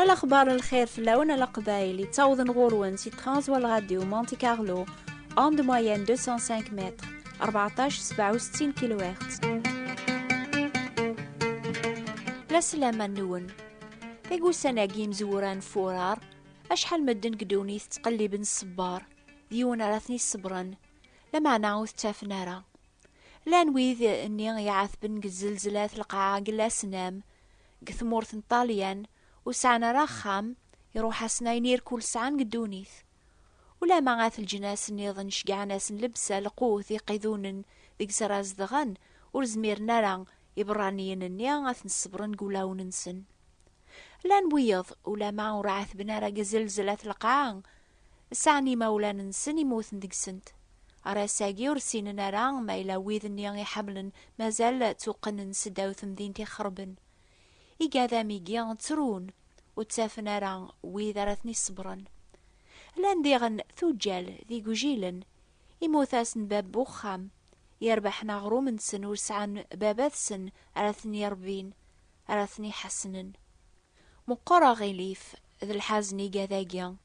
الأخبار الخير في اللون القبائلي تاوضن غورون سي ترانزوال راديو مونتي كارلو أوند موين 205 متر 1467 كيلو هرتز. لا سلامة نون تيقو سناقي مزوران فورار أشحال مدن قدوني تقلب الصبار ديون راثني الصبرن لما نعوذ تافنارا لا نويذ اني يعاثبن الزلزلات القاعة قلا سنام قثمورث طاليان وسعنا راخام يروح سناينير كل سعان قدونيث ولا معاث الجناس نيضن شقع ناس لبسة لقوث يقيذون ذيك سراز دغن ورزمير نارا يبرانيين النيا غاث نصبرن قولاو ننسن لا نبيض ولا معو راعث بنارا قزلزلات القاعة سعني مولا ننسن يموثن ديك سنت أراساقي ورسين نارا ما إلا ويذ النيا يحملن مازال توقن سداو ثمدين تيخربن إيقاذا ميقيا ترون وتسافن راه ويذا راثني صبرن لان ديغن ثوجال ذي قجيلن يموثاسن باب بوخام يربحنا غروم نسن ورسعن بابات سن راثني ربين راثني حسنن مقرى غيليف ذي الحازن إيقاذاقيا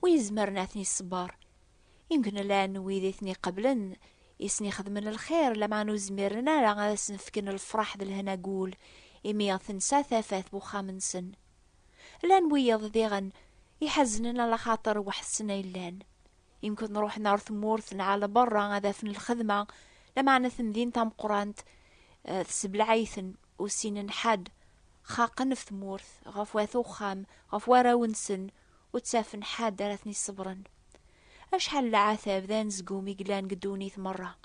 ويزمر ناثني الصبار يمكن لان ويذيثني قبلن يسني خدمن الخير لما نزمرنا راه غاس نفكن الفرح ذي الهنا قول إمياثن ساثافات بوخام سن لان ويض ذيغن يحزننا على خاطر وحسنا يلان يمكن نروح نار ثمورثن على برا غادا في الخدمة لما نثمذين تام قرانت سبلعيثن وسينن حد خاقن في ثمورث غفواثو خام غفوارا ونسن وتسافن حد دارتني صبرن أشحال العثاب ذا نزقوم يقلان قدونيث مرة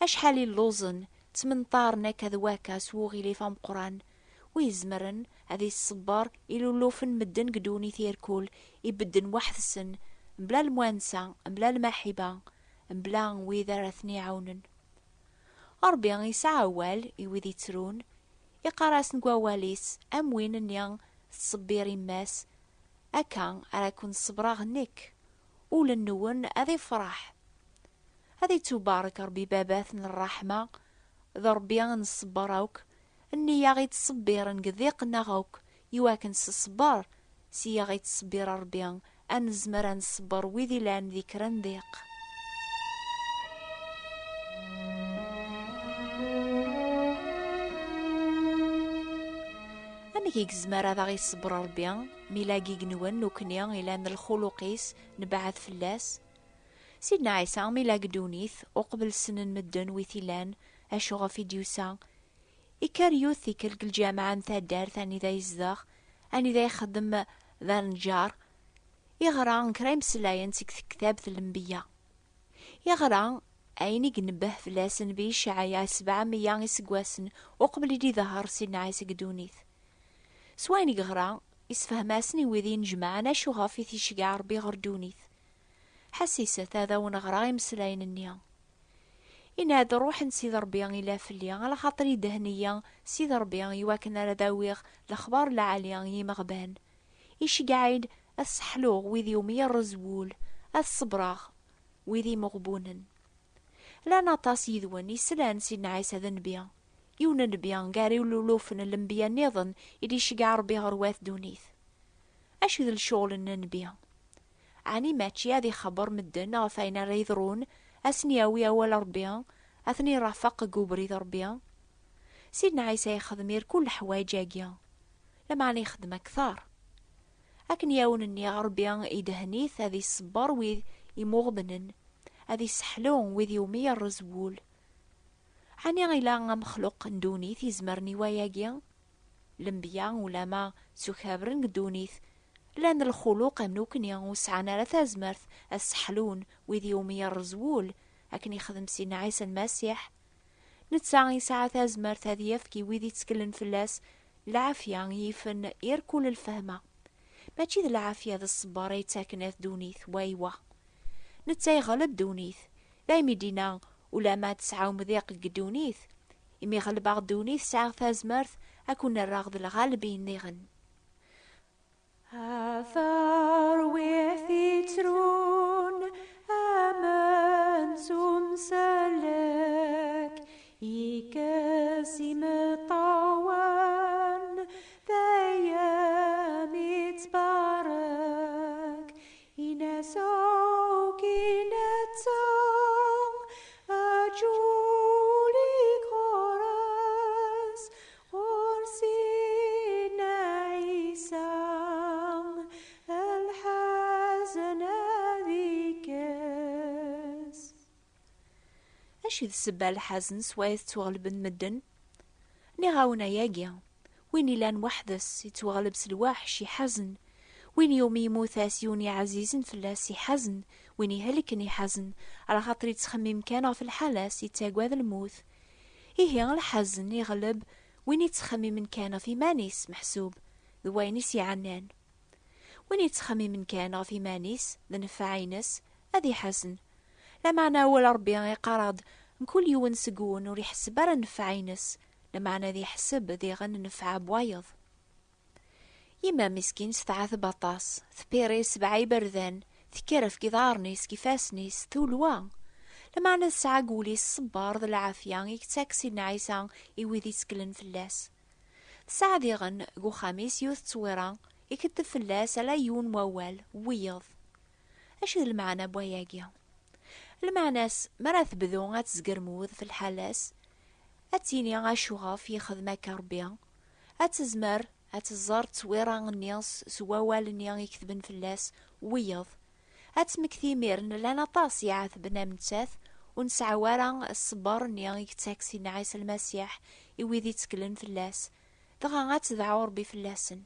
أشحال اللوزن تمنطارنا كذواكا سوغي لي فام قران ويزمرن هذه الصبار يلولوفن مدن قدوني ثيركول يبدن وحثسن بلا الموانسة بلا المحبة بلا ويذا رثني عونن ربي يسعوال يوذي ترون يقراس نقواليس أموين النيان الصبيري ماس أكان أراكون صبراغ نيك ولنون أذي فرح هذي تبارك ربي باباثن الرحمة ضربي نصبراوك اني يا غيت صبيرن قذيق نغوك يواكن صبار سي يا غيت صبير ربيان انزمر نصبر ويذي لان ذكرن ضيق انا كيك زمر هذا غي صبر ربيان ميلاقي قنون نوكنيان الان الخلقيس نبعث فلاس سيدنا عيسى ميلاق دونيث وقبل سنن مدن ويثيلان اشو غفي ديوسا إكاريوثي كلك الجامعة نتا دار ثاني ذا يزداغ أني ذا يخدم ذا نجار يغران كريم سلاين سيك كتاب الانبياء يغران أيني قنبه فلاسن بيش عيا 700 يسقواسن وقبل يدي ظهر سيدنا عيسى قدونيث سواني غران يسفهماسني وذين جمعنا شو غافي ثي شقع ربي غردونيث حسيسة هذا ونغرا يمسلاين النيا إن هذا روح سيد ربيان إلا فليا على خاطري دهنيا سيد ربيان يواكن على داويغ الأخبار العالية يمغبان إيش قاعد السحلوغ ويذي يومي الرزول الصبراغ ويذي مغبونن لا نطاس يذون يسلان سيدنا عيسى ذا نبيا يون نبيان قاري ولولوفن الانبياء نيضن إلي شقع ربي غرواث دونيث أشو ذا الشغل النبيا عني ماتشي هذي خبر مدن غفاينا ريذرون أسنياوي أول ربيان أثني رافق قوبري ربيان سيدنا عيسى يخدمير كل حوايجاقيا لما أنا يخدم أكثر أكن ياون أني ربيان إيدهنيث هذي الصبار ويذ يمغبنن هذي سحلون ويذ يومي الرزول عني غيلا مخلوق ندونيث يزمرني وياقيا لنبيان ولا ما سكابرن ندونيث لأن الخلوق منوكن يوسعنا لثازمرث السحلون وذي يومي الرزول لكن يخدم سيدنا عيسى المسيح نتساعي ساعة ثازمرث هذي يفكي وذي تسكلن فلاس العافية يفن يركل الفهمة ما تشيد العافية ذا الصبارة يتاكنات دونيث وايوة نتساي غلب دونيث دايمي دينا ولا ما تسعى مذيق القدونيث إمي غلب دونيث ساعة ثازمرث أكون الراغد الغالبين نيغن Athar wethi trwn amen sumselek ikesim tawan dayem itzba اش ذ السبة الحزن سوايث تغلب مدن؟ ني غاونا ياقيا وين لان وحدس يتوغلب سلواحش يحزن، وين يوم يموت يوني عزيز فلاس يحزن، وين يهلكني يحزن على خاطر يتخمم كان في الحلاس يتاقواذ الموت. إيه الحزن يغلب وين يتخمم كان في مانيس محسوب ذوينيس يعنان، وين يتخمم كان في مانيس ذا نفعينس أذي حزن. لا معنى ولا ربي يقرض مكل يوم سقون وريحسب برا نفعينس، لا معنى ذي حسب ذي غن نفع بوايض. يما مسكين ستعاث بطاس ثبيريس بعي بردان ثكرف كيضارنيس كيفاسنيس ثولوا، لما عنا الساعة قولي الصبار ذا العافية يكتاكسي نعيسان يويذي تكلن فلاس. الساعة دي غن قو خميس يوث تصويران يكتب فلاس على يون موال ويض. اش ذا المعنى بواياقيا؟ المعناس مرا ثبذو غاتزقرموذ في الحالاس اتيني غاشوغاف يخدم كربيا اتزمر اتزار تصويران النياس سواوال النيان يكتبن فلاس ويض. اتمكثي ميرن لنا طاس يعاثبنا منتاث ونسعى ورا الصبار نيان يكتاكسي نعيس المسيح يويذي تكلن فلاس دغا غاتدعو ربي فلاسن.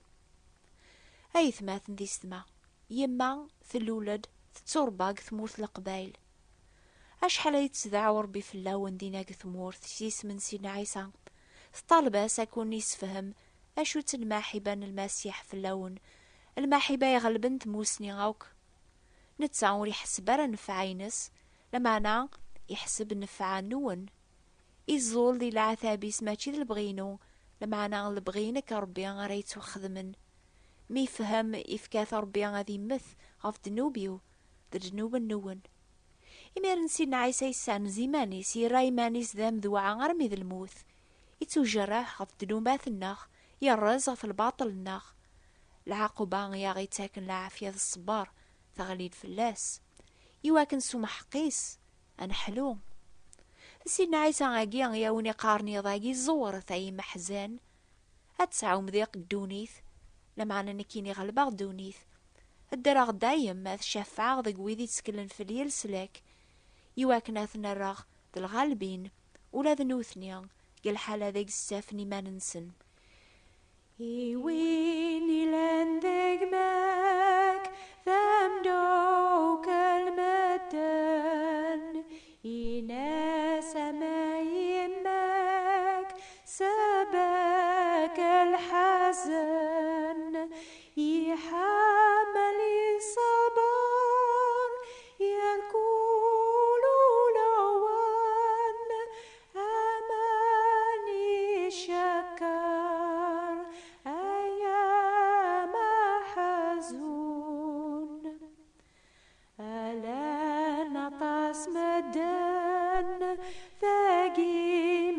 اي ثماثن دي ثما يما ثلولد تترباق ثمورث القبايل، اشحال يتدعو ربي فلاون ديناك ثمورث سيس من سينا عيسى طالبة ساكون يسفهم اشو تنماحبا المسيح فلاون الماحبة يغلبن تموسني غاوك. نتساور يحسب برا نفعينس لمعنى يحسب نفع نون يزول دي العثابيس ماشي ذا البغينو لمعنى البغينك ربي غريت وخدمن مي فهم يفكاث ربي غادي مث غاف دنوبيو ذا جنوب النون. إمير نسينا عيسى يسان زيماني سيراي مانيس ذا مذوعا غرمي ذا الموت يتوجرح غاف دنوبات الناخ يرز غاف الباطل الناخ. العقوبة يا غي تاكن العافية ذا الصبار ثغليد فلاس يواكن سمح قيس أنا حلو. سيدنا عيسى غاقيا ياوني قارني ضاقي زور ثاي محزان هتسعو مذيق الدونيث لمعنى نكيني غلباغ دونيث الدراغ دايم ما تشافع ذا قويذي تسكلن في اليل سلاك يواكن اثنا الراغ ذا الغالبين ولا ذا نوثنيا قال حالا ذاك السافني ما ننسن. ويني لندق ماك ذم دوك المدن إناس ما يماك سباك الحزن يحمل الصبر يركول لوان أماني شكر أيام حزون ألا نطاس مدن ثاقي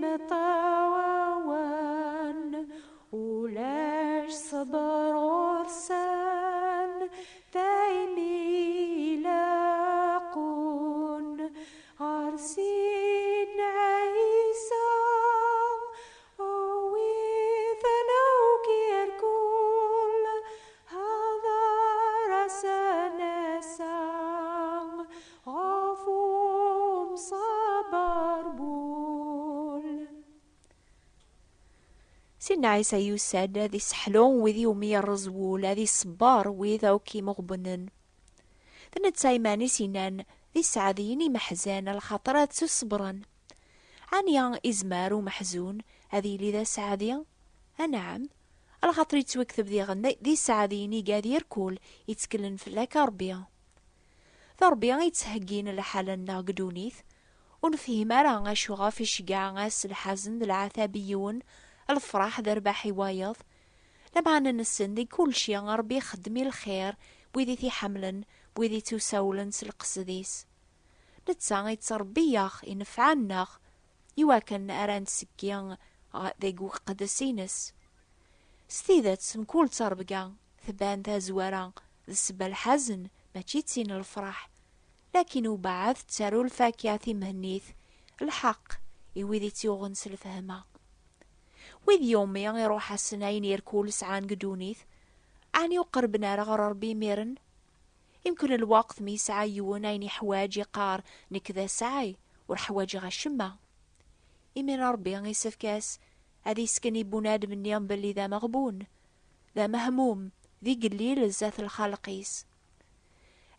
مطاوان ولاش صبر غرسان ثايمي لاقون عرسين عيسى ويثنوك يركول هذا رسنا سام غفوم صبر بول. سيدنا عيسى يوساد ذي سحلون وذي ومي الرزول ذي صبار وذا وكي مغبنن ذن تسايماني سينان ذي سعديني محزان الخطرات تصبرن عنيا إزمار ومحزون هذي لذا سعديا نعم الخطر يتوكثب ذي غنى ذي سعديني قاد يركول يتكلن فلاك ربيا ذا ربيا يتهجين لحالنا قدونيث ونفهم راه غاشوغا في شقاع غاس الحزن ذا العثابيون الفرح ذا رباحي وايض لما ننسن دي كل شي ربي يخدمي الخير بويدي تي حملن بويدي توساولن سلقصديس نتسا يتربياخ ينفعناخ يواكن أران سكيان ذيقو قدسينس ستيدت مكول تربقا ثبان ذا زوارا ذا سبا الحزن ما تشيتسين الفرح لكن وبعض تارو الفاكهة مهنيث الحق يويدي تيوغن سلفهما ويذ يومي يروح السنين يركول سعان قدونيث عني وقربنا رغر ربي ميرن يمكن الوقت مي سعى يونين حواج يقار نكذا سعي ورحواجي غا الشمة. إمين ربي يسفكاس هذا يسكني بنادم النيام بلي ذا مغبون، ذا مهموم، ذي قليل الزات الخالقيس.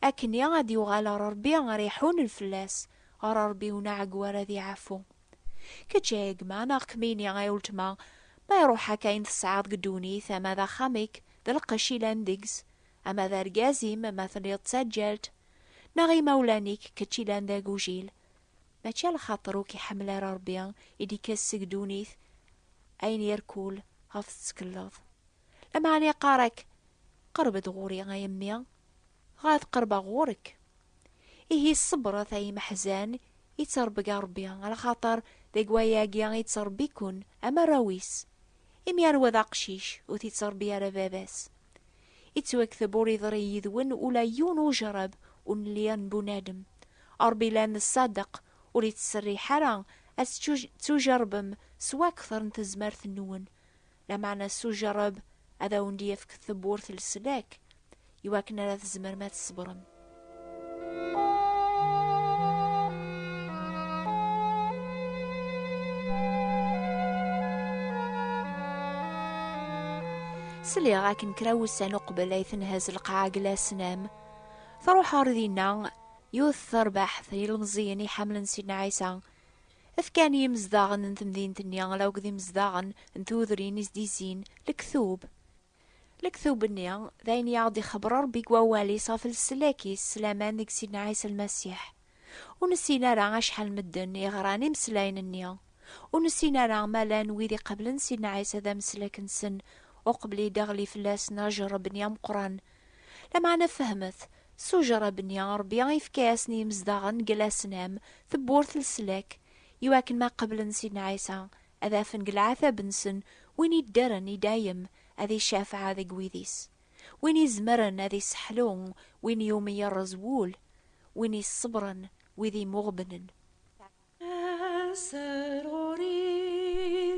أكن يا غادي وغالا ربي غريحون الفلاس، غرا ربي ونعق ورا ذي عفو. كتشايق ما ناقمين يا غايولت ما يروح هكاين تسعاد قدوني ثما ذا خاميك ذا القشي لاندقز، أما ذا رقازيم مثل يتسجلت ناغي مولانيك كتشي لان ذا قوجيل. ما تشال خاطروكي حملة ربي إدي كسك دونيث أين يركول غف تسكلظ. لما أنا قارك قربت غوري غايميا غاد قرب غورك. إيه الصبرة ثاي محزان يتربق ربي على خاطر ذي قواياقيا يتربيكون أما راويس إميار وذا قشيش وتتربي على باباس. يتوكثبور يضري يذون ولا يونو جرب ونليان بنادم أربي لان الصادق وريت تسري حرا تجربم سوا كثر نتزمرث النون. لمعنى سجرب هذا وندي يفك الثبور السلاك يواكنا لا تزمر ما تصبرم. سلي غاكن كراوسان قبل ايثن هاز القاع قلا سنام فروح أرضينا يوثر بحث يلمزيني حمل سيدنا عيسى أفكان يمزداغن انت مدينة النيان لو قذي مزداغن انتوذرين ازديزين لكثوب النيان ذاين يعضي خبر ربي قوالي صافل السلاكي السلامان ديك سيدنا عيسى المسيح. ونسينا راه شحال مدن يغراني مسلاين النيان، ونسينا راه مالان ويدي قبل سيدنا عيسى ذا مسلاك نسن وقبلي داغلي فلاسنا جرب نيام قران. لما أنا فهمت سوجر بنيا ربي يفكاسني مزداغن قلاسنام ثبورث السلاك يواكن ما قبل سيدنا عيسى أذا فنقل عثاب نسن وين يدرن دايم أذي شافع ذي قويديس، وين يزمرن أذي سحلون، وين يومي يرزوول، وين يصبرن وذي مغبنن. سروري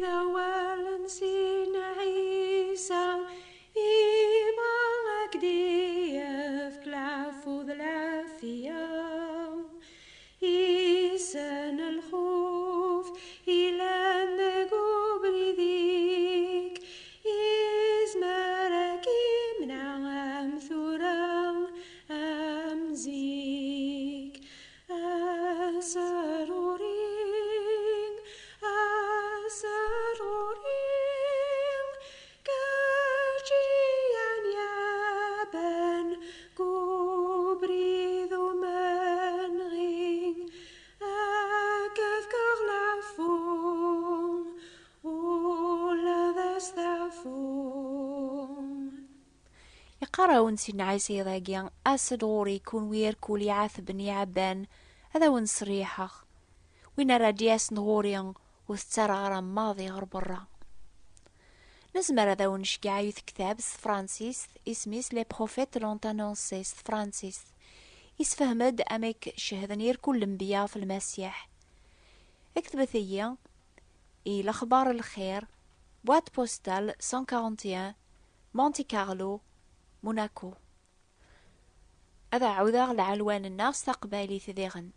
ذوال سيدنا عيسى إيمانك ديف كلافو ذلافيا إيسان الخوف إلى النقوب ذيك إزمارك من عام ثورا أمزيك أسروري يقراون سيدنا عيسى ذاقيا أسد غوري يكون ويركول يعثبن يعبان هذا ونصريحه وين رادياس نغوريا وسترغرا ماضي غربرا. نزمر هذا ونشقع يث كتاب فرانسيس اسميس لي بروفيت لونتانونسيس فرانسيس يسفهمد أميك شهدن يركول الانبياء في المسيح. اكتبت هي الأخبار الخير بوات بوستال 141 مونتي كارلو موناكو. هذا عوذاغ لعلوان الناس تقبالي ثذيغن.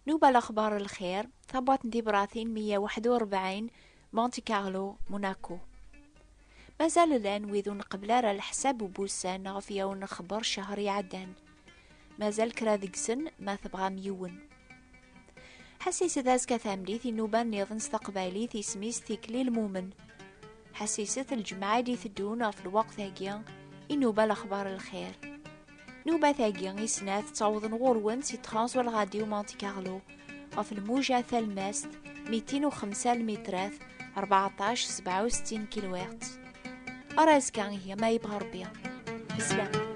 نوبة الأخبار الخير ثبات ديبراثين 141 مونتي كارلو موناكو. مازال الآن ويذون قبلارا الحساب وبوسان غفيا ونخبر شهر يعدان مازال كرا ذكسن ما تبغى ميون. حسيس ذاز كثامليث نوبة نيضن استقبالي ثي سميس ثيكلي المؤمن. حسيسة الجمعة دي ثدون في الوقت ثاقيا نوبة الأخبار الخير. نوبة ثاقيا يسناث تعوض غورون سي ترانس والغاديو مونتي كارلو غف الموجة ثالماست 205 المترات 14 67 كيلوهرتز. أراز كان هي ما يبغى ربيا. بسلام.